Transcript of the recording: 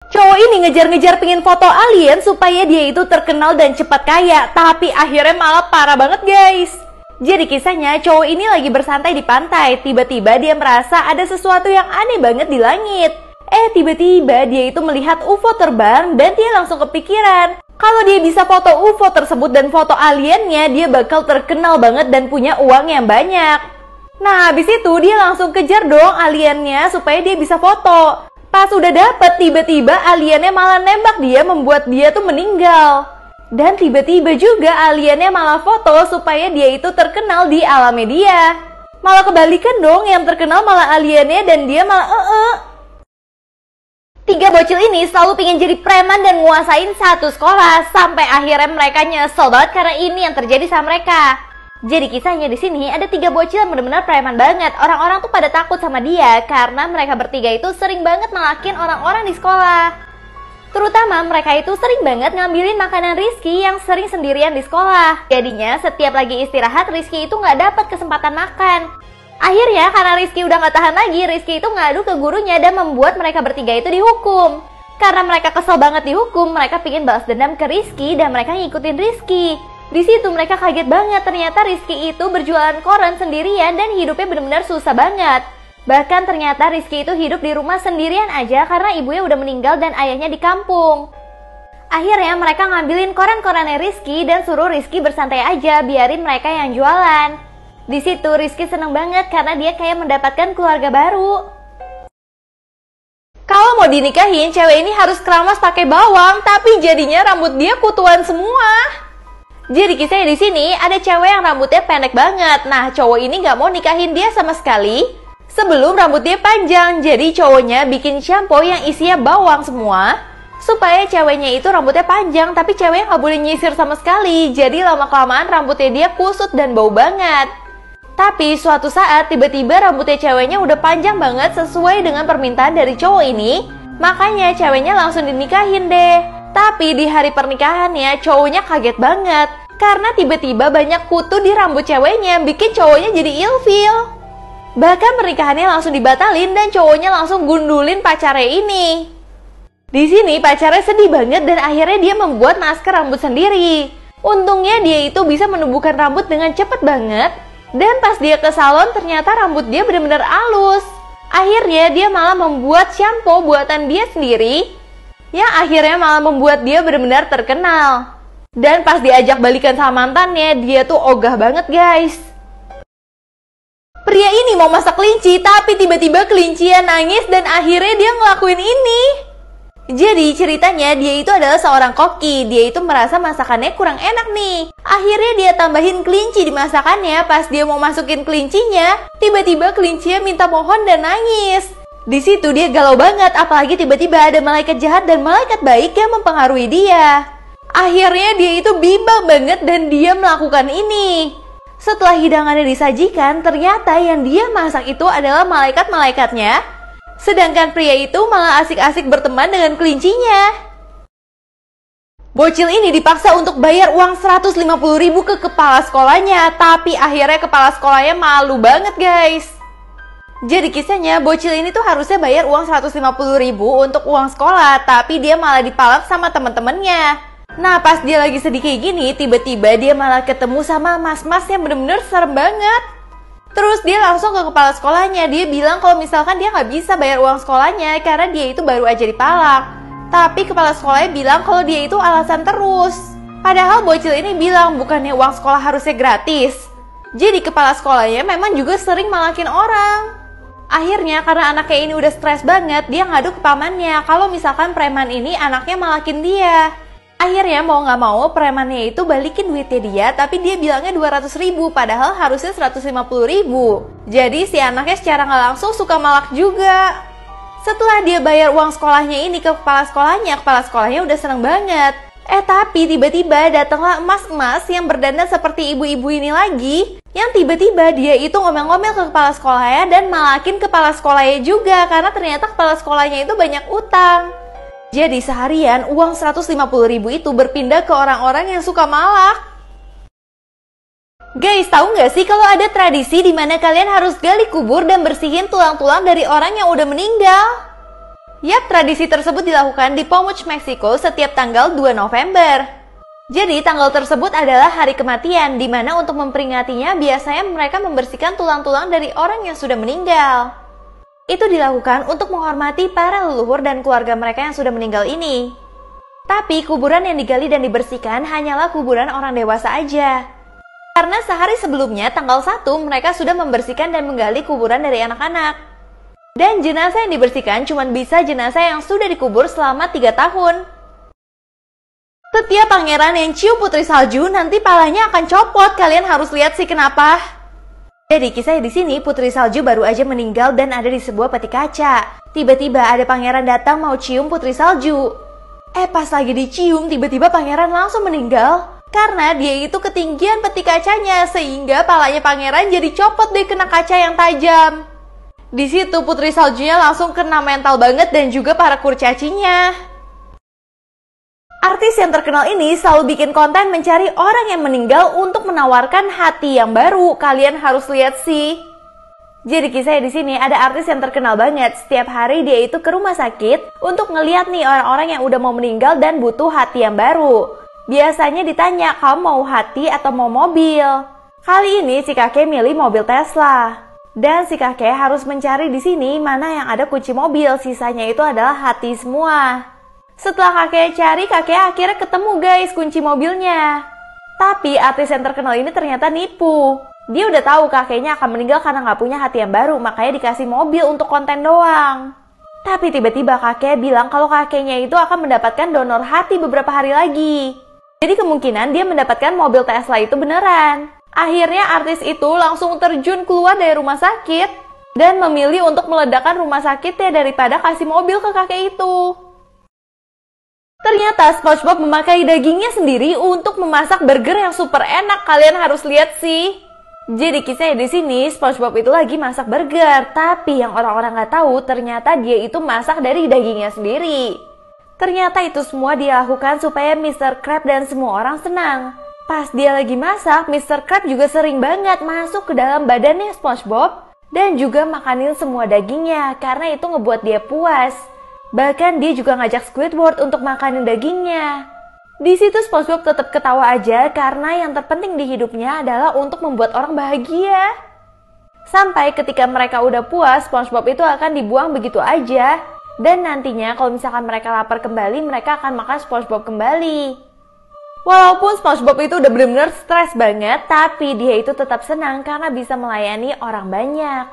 Cowok ini ngejar-ngejar pengen foto alien supaya dia itu terkenal dan cepat kaya, tapi akhirnya malah parah banget guys. Jadi kisahnya cowok ini lagi bersantai di pantai, tiba-tiba dia merasa ada sesuatu yang aneh banget di langit. Tiba-tiba dia itu melihat UFO terbang dan dia langsung kepikiran kalau dia bisa foto UFO tersebut dan foto aliennya, dia bakal terkenal banget dan punya uang yang banyak. Nah habis itu dia langsung kejar dong aliennya supaya dia bisa foto. Pas udah dapet, tiba-tiba aliennya malah nembak dia, membuat dia tuh meninggal. Dan tiba-tiba juga aliennya malah foto supaya dia itu terkenal di alam media. Malah kebalikan dong, yang terkenal malah aliennya dan dia malah Tiga bocil ini selalu pengen jadi preman dan nguasain satu sekolah, sampai akhirnya mereka nyesel banget karena ini yang terjadi sama mereka. Jadi kisahnya di sini ada tiga bocil yang benar-benar preman banget. Orang-orang tuh pada takut sama dia karena mereka bertiga itu sering banget malakin orang-orang di sekolah. Terutama mereka itu sering banget ngambilin makanan Rizky yang sering sendirian di sekolah. Jadinya setiap lagi istirahat Rizky itu nggak dapat kesempatan makan. Akhirnya karena Rizky udah nggak tahan lagi, Rizky itu ngadu ke gurunya dan membuat mereka bertiga itu dihukum. Karena mereka kesel banget dihukum, mereka pingin balas dendam ke Rizky dan mereka ngikutin Rizky. Di situ mereka kaget banget, ternyata Rizky itu berjualan koran sendirian dan hidupnya benar-benar susah banget. Bahkan ternyata Rizky itu hidup di rumah sendirian aja karena ibunya udah meninggal dan ayahnya di kampung. Akhirnya mereka ngambilin koran-korannya Rizky dan suruh Rizky bersantai aja, biarin mereka yang jualan. Di situ Rizky seneng banget karena dia kayak mendapatkan keluarga baru. Kalau mau dinikahin, cewek ini harus keramas pakai bawang, tapi jadinya rambut dia kutuan semua. Jadi kisahnya di sini ada cewek yang rambutnya pendek banget. Nah cowok ini nggak mau nikahin dia sama sekali sebelum rambut dia panjang. Jadi cowoknya bikin shampoo yang isinya bawang semua supaya ceweknya itu rambutnya panjang, tapi ceweknya nggak boleh nyisir sama sekali. Jadi lama-kelamaan rambutnya dia kusut dan bau banget. Tapi suatu saat tiba-tiba rambutnya ceweknya udah panjang banget sesuai dengan permintaan dari cowok ini. Makanya ceweknya langsung dinikahin deh. Tapi di hari pernikahannya cowoknya kaget banget karena tiba-tiba banyak kutu di rambut ceweknya, bikin cowoknya jadi ilfil. Bahkan pernikahannya langsung dibatalin dan cowoknya langsung gundulin pacarnya ini. Di sini pacarnya sedih banget dan akhirnya dia membuat masker rambut sendiri. Untungnya dia itu bisa menumbuhkan rambut dengan cepet banget. Dan pas dia ke salon ternyata rambut dia benar-benar halus. Akhirnya dia malah membuat shampoo buatan dia sendiri, yang akhirnya malah membuat dia benar-benar terkenal. Dan pas diajak balikan sama mantannya, dia tuh ogah banget guys. Pria ini mau masak kelinci, tapi tiba-tiba kelincinya nangis dan akhirnya dia ngelakuin ini. Jadi ceritanya dia itu adalah seorang koki. Dia itu merasa masakannya kurang enak nih. Akhirnya dia tambahin kelinci di masakannya. Pas dia mau masukin kelincinya, tiba-tiba kelincinya minta mohon dan nangis. Di situ dia galau banget, apalagi tiba-tiba ada malaikat jahat dan malaikat baik yang mempengaruhi dia. Akhirnya dia itu bimbang banget dan dia melakukan ini. Setelah hidangannya disajikan, ternyata yang dia masak itu adalah malaikat-malaikatnya. Sedangkan pria itu malah asik-asik berteman dengan kelincinya. Bocil ini dipaksa untuk bayar uang 150.000 ke kepala sekolahnya, tapi akhirnya kepala sekolahnya malu banget guys. Jadi kisahnya bocil ini tuh harusnya bayar uang 150.000 untuk uang sekolah, tapi dia malah dipalak sama teman-temannya. Nah pas dia lagi sedih kayak gini, tiba-tiba dia malah ketemu sama mas-mas yang bener-bener serem banget. Terus dia langsung ke kepala sekolahnya, dia bilang kalau misalkan dia nggak bisa bayar uang sekolahnya karena dia itu baru aja dipalak. Tapi kepala sekolahnya bilang kalau dia itu alasan terus. Padahal bocil ini bilang bukannya uang sekolah harusnya gratis. Jadi kepala sekolahnya memang juga sering malakin orang. Akhirnya karena anaknya ini udah stres banget, dia ngadu ke pamannya kalau misalkan preman ini anaknya malakin dia. Akhirnya mau nggak mau premannya itu balikin duitnya dia, tapi dia bilangnya 200.000 padahal harusnya 150.000. Jadi si anaknya secara nggak langsung suka malak juga. Setelah dia bayar uang sekolahnya ini ke kepala sekolahnya udah seneng banget. Tapi tiba-tiba datanglah emas-emas yang berdandan seperti ibu-ibu ini lagi, yang tiba-tiba dia itu ngomel-ngomel ke kepala sekolahnya dan malakin kepala sekolahnya juga karena ternyata kepala sekolahnya itu banyak utang. Jadi seharian uang 150.000 itu berpindah ke orang-orang yang suka malak. Guys, tahu nggak sih kalau ada tradisi di mana kalian harus gali kubur dan bersihin tulang-tulang dari orang yang udah meninggal? Yap, tradisi tersebut dilakukan di Pomuch, Meksiko setiap tanggal 2 November. Jadi tanggal tersebut adalah hari kematian, di mana untuk memperingatinya biasanya mereka membersihkan tulang-tulang dari orang yang sudah meninggal. Itu dilakukan untuk menghormati para leluhur dan keluarga mereka yang sudah meninggal ini. Tapi kuburan yang digali dan dibersihkan hanyalah kuburan orang dewasa aja. Karena sehari sebelumnya, tanggal 1, mereka sudah membersihkan dan menggali kuburan dari anak-anak. Dan jenazah yang dibersihkan cuma bisa jenazah yang sudah dikubur selama 3 tahun. Setiap pangeran yang cium putri salju nanti palanya akan copot. Kalian harus lihat sih kenapa. Jadi kisahnya di sini putri salju baru aja meninggal dan ada di sebuah peti kaca. Tiba-tiba ada pangeran datang mau cium putri salju. Pas lagi dicium tiba-tiba pangeran langsung meninggal. Karena dia itu ketinggian peti kacanya sehingga palanya pangeran jadi copot deh kena kaca yang tajam. Di situ putri saljunya langsung kena mental banget dan juga para kurcacinya. Artis yang terkenal ini selalu bikin konten mencari orang yang meninggal untuk menawarkan hati yang baru. Kalian harus lihat sih. Jadi kisahnya di sini ada artis yang terkenal banget. Setiap hari dia itu ke rumah sakit untuk ngeliat nih orang-orang yang udah mau meninggal dan butuh hati yang baru. Biasanya ditanya, kamu mau hati atau mau mobil? Kali ini si kakek milih mobil Tesla. Dan si kakek harus mencari di sini mana yang ada kunci mobil, sisanya itu adalah hati semua. Setelah kakek cari, kakek akhirnya ketemu guys kunci mobilnya. Tapi artis yang terkenal ini ternyata nipu. Dia udah tahu kakeknya akan meninggal karena nggak punya hati yang baru, makanya dikasih mobil untuk konten doang. Tapi tiba-tiba kakek bilang kalau kakeknya itu akan mendapatkan donor hati beberapa hari lagi. Jadi kemungkinan dia mendapatkan mobil Tesla itu beneran. Akhirnya artis itu langsung terjun keluar dari rumah sakit dan memilih untuk meledakkan rumah sakitnya daripada kasih mobil ke kakek itu. Ternyata SpongeBob memakai dagingnya sendiri untuk memasak burger yang super enak. Kalian harus lihat sih. Jadi kisahnya di sini SpongeBob itu lagi masak burger, tapi yang orang-orang nggak tahu ternyata dia itu masak dari dagingnya sendiri. Ternyata itu semua dia lakukan supaya Mr. Krabs dan semua orang senang. Pas dia lagi masak, Mr. Krabs juga sering banget masuk ke dalam badannya SpongeBob dan juga makanin semua dagingnya karena itu ngebuat dia puas. Bahkan dia juga ngajak Squidward untuk makanin dagingnya. Di situ SpongeBob tetap ketawa aja karena yang terpenting di hidupnya adalah untuk membuat orang bahagia. Sampai ketika mereka udah puas, SpongeBob itu akan dibuang begitu aja. Dan nantinya kalau misalkan mereka lapar kembali, mereka akan makan SpongeBob kembali. Walaupun SpongeBob itu udah bener-bener stres banget, tapi dia itu tetap senang karena bisa melayani orang banyak.